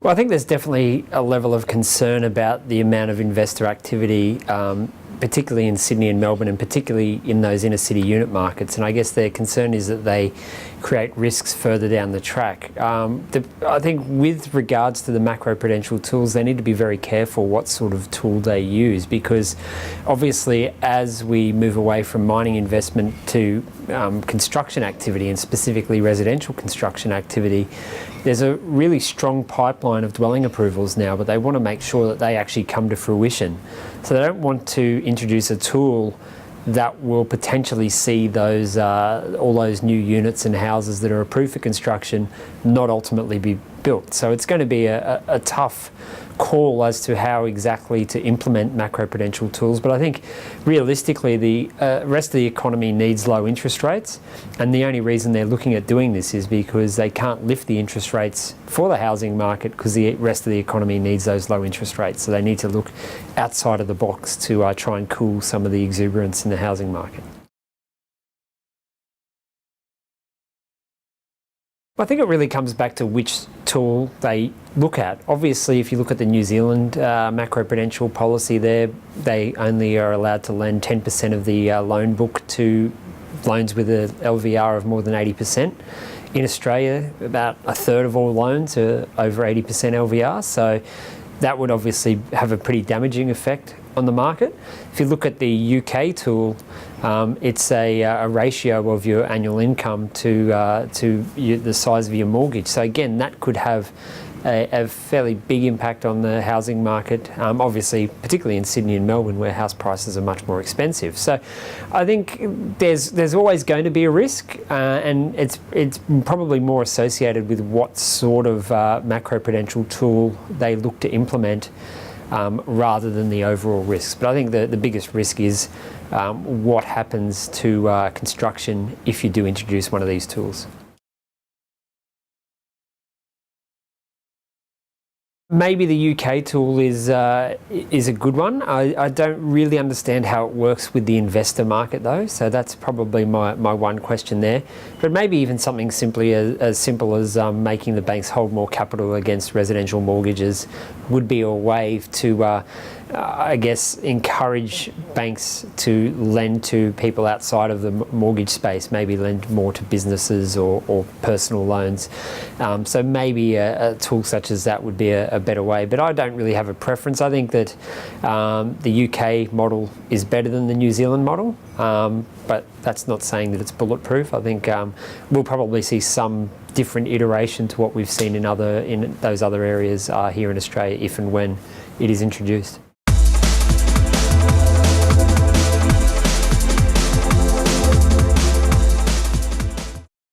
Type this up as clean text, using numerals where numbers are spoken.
Well, I think there's definitely a level of concern about the amount of investor activity, particularly in Sydney and Melbourne, and particularly in those inner city unit markets. And I guess their concern is that they create risks further down the track. I think with regards to the macroprudential tools, they need to be very careful what sort of tool they use, because obviously as we move away from mining investment to construction activity, and specifically residential construction activity, there's a really strong pipeline of dwelling approvals now, but they want to make sure that they actually come to fruition. So they don't want to introduce a tool that will potentially see those all those new units and houses that are approved for construction not ultimately be built. So it's going to be a tough call as to how exactly to implement macroprudential tools. But I think realistically the rest of the economy needs low interest rates, and the only reason they're looking at doing this is because they can't lift the interest rates for the housing market because the rest of the economy needs those low interest rates. So they need to look outside of the box to try and cool some of the exuberance in the housing market. I think it really comes back to which tool they look at. Obviously, if you look at the New Zealand macroprudential policy there, they only are allowed to lend 10% of the loan book to loans with an LVR of more than 80%. In Australia, about a third of all loans are over 80% LVR, so that would obviously have a pretty damaging effect on the market. If you look at the UK tool, it's a ratio of your annual income to the size of your mortgage. So again, that could have a fairly big impact on the housing market, obviously, particularly in Sydney and Melbourne, where house prices are much more expensive. So I think there's always going to be a risk, and it's probably more associated with what sort of macroprudential tool they look to implement, rather than the overall risks. But I think the biggest risk is what happens to construction if you do introduce one of these tools. Maybe the UK tool is a good one. I don't really understand how it works with the investor market though, so that's probably my one question there. But maybe even something simply as simple as making the banks hold more capital against residential mortgages would be a way to I guess encourage banks to lend to people outside of the mortgage space, maybe lend more to businesses or personal loans. So maybe a tool such as that would be a better way, but I don't really have a preference. I think that the UK model is better than the New Zealand model, but that's not saying that it's bulletproof. I think we'll probably see some different iteration to what we've seen in those other areas here in Australia if and when it is introduced.